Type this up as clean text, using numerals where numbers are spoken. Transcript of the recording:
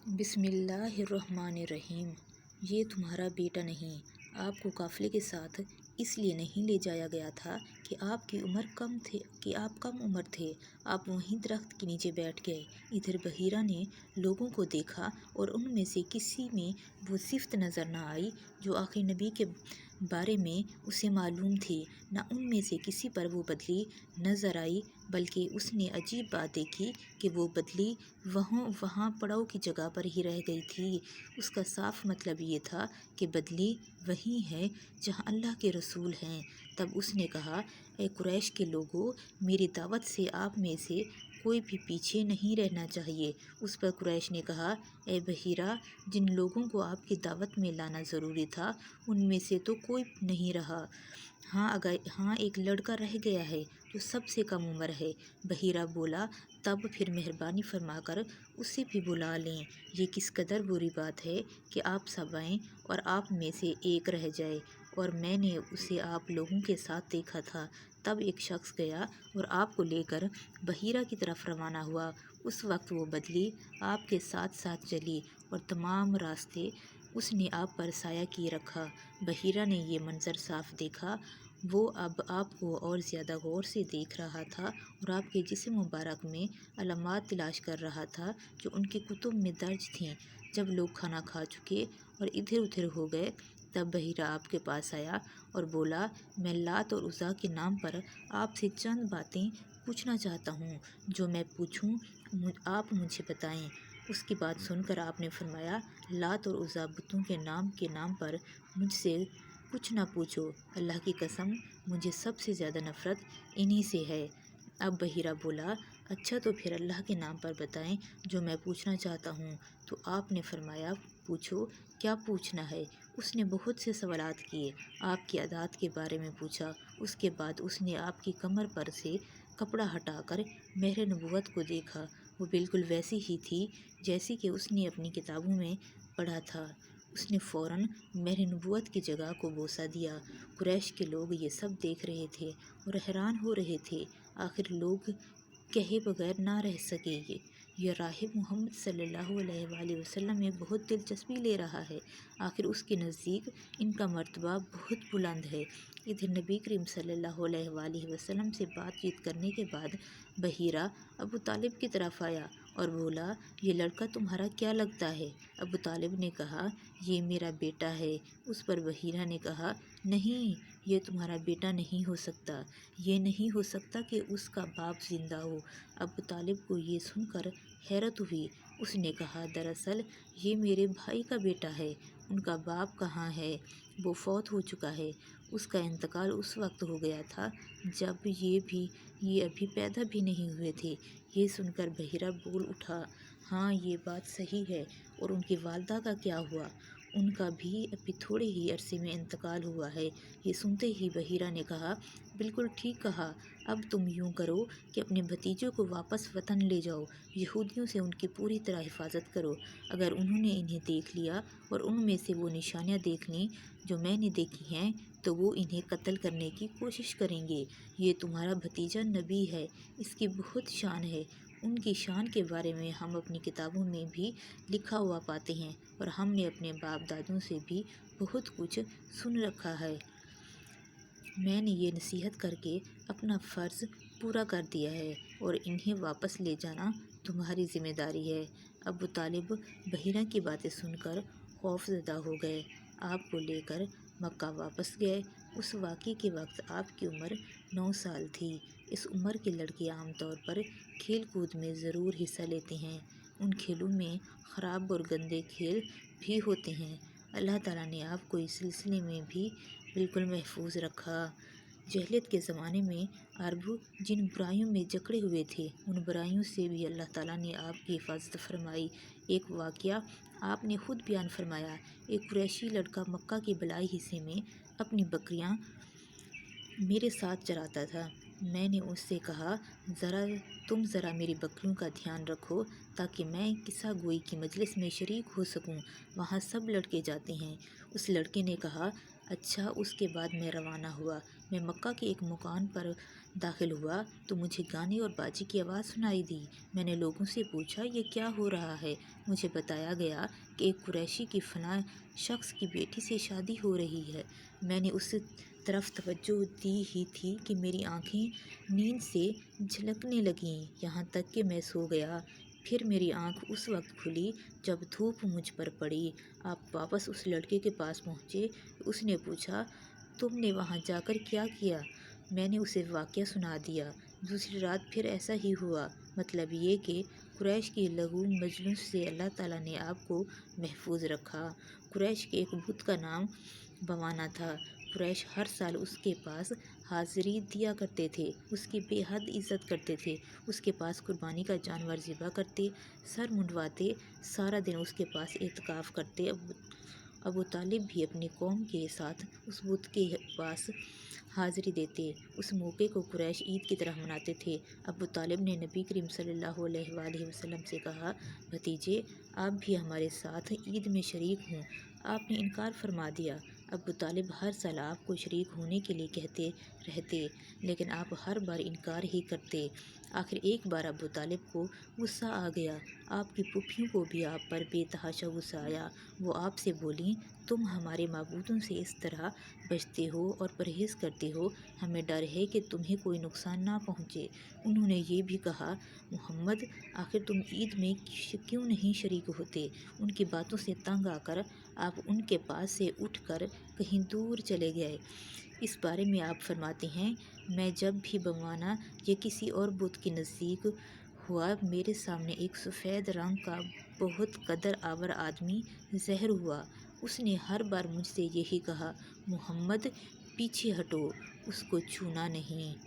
بسم اللہ الرحمن الرحیم۔ یہ تمہارا بیٹا نہیں، آپ کو قافلے کے ساتھ اس لیے نہیں لے جایا گیا تھا کہ آپ کم عمر تھے۔ آپ وہیں درخت کے نیچے بیٹھ گئے۔ ادھر بحیرہ نے لوگوں کو دیکھا اور ان میں سے کسی میں وہ صفت نظر نہ آئی جو آخری نبی کے بارے میں اسے معلوم تھی، نہ ان میں سے کسی پر وہ بدلی نظر آئی، بلکہ اس نے عجیب بات دیکھی کہ وہ بدلی وہاں پڑاؤ کی جگہ پر ہی رہ گئی تھی۔ اس کا صاف مطلب یہ تھا کہ بدلی وہی ہے جہاں اللہ کے رسول ہیں۔ تب اس نے کہا، اے قریش کے لوگو، میری دعوت سے آپ میں سے کوئی بھی پیچھے نہیں رہنا چاہیے۔ اس پر قریش نے کہا، اے بحیرہ، جن لوگوں کو آپ کی دعوت میں لانا ضروری تھا ان میں سے تو کوئی نہیں رہا۔ ہاں ایک لڑکا رہ گیا ہے جو سب سے کم عمر ہے۔ بحیرہ بولا، تب پھر مہربانی فرما کر اسے بھی بلا لیں۔ یہ کس قدر بری بات ہے کہ آپ سب آئیں اور آپ میں سے ایک رہ جائے، اور میں نے اسے آپ لوگوں کے ساتھ دیکھا تھا۔ تب ایک شخص گیا اور آپ کو لے کر بحیرہ کی طرف روانہ ہوا۔ اس وقت وہ بدلی آپ کے ساتھ ساتھ چلی اور تمام راستے اس نے آپ پر سایہ کیے رکھا۔ بحیرہ نے یہ منظر صاف دیکھا۔ وہ اب آپ کو اور زیادہ غور سے دیکھ رہا تھا اور آپ کے جسم مبارک میں علامات تلاش کر رہا تھا جو ان کی کتب میں درج تھیں۔ جب لوگ کھانا کھا چکے اور ادھر ادھر ہو گئے، تب بحیرہ آپ کے پاس آیا اور بولا، میں لات اور عزیٰ کے نام پر آپ سے چند باتیں پوچھنا چاہتا ہوں۔ جو میں پوچھوں آپ مجھے بتائیں۔ اس کی بات سن کر آپ نے فرمایا، لات اور عزیٰ بتوں کے نام پر مجھ سے کچھ نہ پوچھو۔ اللہ کی قسم، مجھے سب سے زیادہ نفرت انہی سے ہے۔ اب بحیرہ بولا، اچھا تو پھر اللہ کے نام پر بتائیں جو میں پوچھنا چاہتا ہوں۔ تو آپ نے فرمایا، پوچھو، کیا پوچھنا ہے؟ اس نے بہت سے سوالات کیے، آپ کی عادات کے بارے میں پوچھا۔ اس کے بعد اس نے آپ کی کمر پر سے کپڑا ہٹا کر مہر نبوت کو دیکھا۔ وہ بالکل ویسی ہی تھی جیسی کہ اس نے اپنی کتابوں میں پڑھا تھا۔ اس نے فوراً مہر نبوت کی جگہ کو بوسہ دیا۔ قریش کے لوگ یہ سب دیکھ رہے تھے اور حیران ہو رہے تھے۔ آخر لوگ کہے بغیر نہ رہ سکے، یہ راہب محمد صلی اللہ علیہ وآلہ وسلم میں بہت دلچسپی لے رہا ہے۔ آخر اس کے نزدیک ان کا مرتبہ بہت بلند ہے۔ ادھر نبی کریم صلی اللہ علیہ وآلہ وسلم سے بات چیت کرنے کے بعد بحیرہ ابو طالب کی طرف آیا اور بولا، یہ لڑکا تمہارا کیا لگتا ہے؟ ابو طالب نے کہا، یہ میرا بیٹا ہے۔ اس پر بحیرہ نے کہا، نہیں، یہ تمہارا بیٹا نہیں ہو سکتا۔ یہ نہیں ہو سکتا کہ اس کا باپ زندہ ہو۔ ابو طالب کو یہ سن کر حیرت ہوئی۔ اس نے کہا، دراصل یہ میرے بھائی کا بیٹا ہے۔ ان کا باپ کہاں ہے؟ وہ فوت ہو چکا ہے۔ اس کا انتقال اس وقت ہو گیا تھا جب یہ ابھی پیدا بھی نہیں ہوئے تھے۔ یہ سن کر بحیرہ بول اٹھا، ہاں یہ بات صحیح ہے۔ اور ان کی والدہ کا کیا ہوا؟ ان کا بھی ابھی تھوڑے ہی عرصے میں انتقال ہوا ہے۔ یہ سنتے ہی بحیرہ نے کہا، بالکل ٹھیک کہا۔ اب تم یوں کرو کہ اپنے بھتیجوں کو واپس وطن لے جاؤ۔ یہودیوں سے ان کی پوری طرح حفاظت کرو۔ اگر انہوں نے انہیں دیکھ لیا اور ان میں سے وہ نشانیاں دیکھ لیں جو میں نے دیکھی ہیں تو وہ انہیں قتل کرنے کی کوشش کریں گے۔ یہ تمہارا بھتیجا نبی ہے، اس کی بہت شان ہے۔ ان کی شان کے بارے میں ہم اپنی کتابوں میں بھی لکھا ہوا پاتے ہیں اور ہم نے اپنے باپ دادوں سے بھی بہت کچھ سن رکھا ہے۔ میں نے یہ نصیحت کر کے اپنا فرض پورا کر دیا ہے اور انہیں واپس لے جانا تمہاری ذمہ داری ہے۔ ابو طالب بحیرہ کی باتیں سن کر خوف زدہ ہو گئے۔ آپ کو لے کر مکہ واپس گئے۔ اس واقعے کے وقت آپ کی عمر 9 سال تھی۔ اس عمر کے لڑکے عام طور پر کھیل کود میں ضرور حصہ لیتے ہیں۔ ان کھیلوں میں خراب اور گندے کھیل بھی ہوتے ہیں۔ اللہ تعالیٰ نے آپ کو اس سلسلے میں بھی بالکل محفوظ رکھا۔ جاہلیت کے زمانے میں عرب جن برائیوں میں جکڑے ہوئے تھے، ان برائیوں سے بھی اللہ تعالیٰ نے آپ کی حفاظت فرمائی۔ ایک واقعہ آپ نے خود بیان فرمایا۔ ایک قریشی لڑکا مکہ کے بالائی حصے میں اپنی بکریاں میرے ساتھ چراتا تھا۔ میں نے اس سے کہا، تم ذرا میری بکریوں کا دھیان رکھو تاکہ میں قصہ گوئی کی مجلس میں شریک ہو سکوں۔ وہاں سب لڑکے جاتے ہیں۔ اس لڑکے نے کہا، اچھا، اس کے بعد میں روانہ ہوا۔ میں مکہ کے ایک مکان پر داخل ہوا تو مجھے گانے اور باجے کی آواز سنائی دی۔ میں نے لوگوں سے پوچھا یہ کیا ہو رہا ہے؟ مجھے بتایا گیا کہ ایک قریشی کی فلاں شخص کی بیٹی سے شادی ہو رہی ہے۔ میں نے اس طرف توجہ دی ہی تھی کہ میری آنکھیں نیند سے جھلکنے لگیں، یہاں تک کہ میں سو گیا۔ پھر میری آنکھ اس وقت کھلی جب دھوپ مجھ پر پڑی۔ آپ واپس اس لڑکے کے پاس پہنچے۔ اس نے پوچھا تم نے وہاں جا کر کیا کیا؟ میں نے اسے واقعہ سنا دیا۔ دوسری رات پھر ایسا ہی ہوا۔ مطلب یہ کہ قریش کی لغو مجلس سے اللہ تعالیٰ نے آپ کو محفوظ رکھا۔ قریش کے ایک بت کا نام بوانا تھا۔ قریش ہر سال اس کے پاس حاضری دیا کرتے تھے، اس کی بے حد عزت کرتے تھے، اس کے پاس قربانی کا جانور ذبح کرتے، سر منڈواتے، سارا دن اس کے پاس اعتکاف کرتے۔ ابو طالب بھی اپنی قوم کے ساتھ اس بت کے پاس حاضری دیتے۔ اس موقع کو قریش عید کی طرح مناتے تھے۔ ابو طالب نے نبی کریم صلی اللہ علیہ وآلہ وسلم سے کہا بھتیجے آپ بھی ہمارے ساتھ عید میں شریک ہوں۔ آپ نے انکار فرما دیا۔ ابو طالب ہر سال آپ کو شریک ہونے کے لیے کہتے رہتے لیکن آپ ہر بار انکار ہی کرتے۔ آخر ایک بار ابو طالب کو غصہ آ گیا۔ آپ کی پھوپھیوں کو بھی آپ پر بے تحاشا غصہ آیا۔ وہ آپ سے بولیں تم ہمارے معبودوں سے اس طرح بچتے ہو اور پرہیز کرتے ہو، ہمیں ڈر ہے کہ تمہیں کوئی نقصان نہ پہنچے۔ انہوں نے یہ بھی کہا محمد آخر تم عید میں کیوں نہیں شریک ہوتے؟ ان کی باتوں سے تنگ آ کر آپ ان کے پاس سے اٹھ کر کہیں دور چلے گئے۔ اس بارے میں آپ فرماتے ہیں میں جب بھی بوانا یا کسی اور بت کے نزدیک ہوا میرے سامنے ایک سفید رنگ کا بہت قدر آور آدمی ظاہر ہوا۔ اس نے ہر بار مجھ سے یہی کہا محمد پیچھے ہٹو، اس کو چھونا نہیں۔